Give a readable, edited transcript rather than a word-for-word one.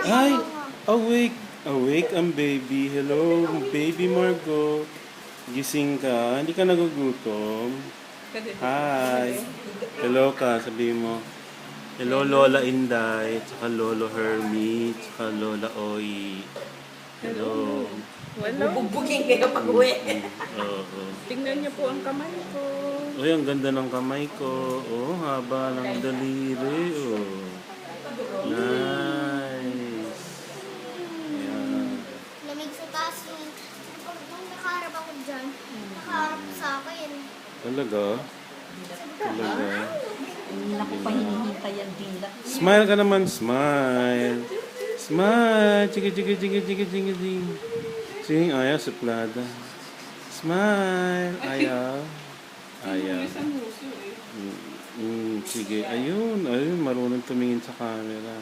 Ay, awake. Awake ang baby. Hello, baby Margot. Gising ka? Hindi ka nagugutom? Hi. Hello ka, sabihin mo. Hello, Lola Inday, tsaka Lolo Hermie, tsaka Lola Oy. Hello. Hello. Bugbugin kayo pag-uwi. Oo. Tingnan niyo po ang kamay ko. Uy, ang ganda ng kamay ko. Oh, haba ng daliri. Oh. Nice. Ayan. Lamig sa taas yung nung nakaharap ako dyan, nakaharap sa akin. Talaga? Talaga? Naku pa hinihintay ang dila. Smile ka naman, smile. Smile. Chiki, chiki, chiki, chiki, chiki, chiki. Sing, ayaw, suplada. Smile. Ayaw. Ayaw. Sige, ayun. Ayun, marunong tumingin sa camera.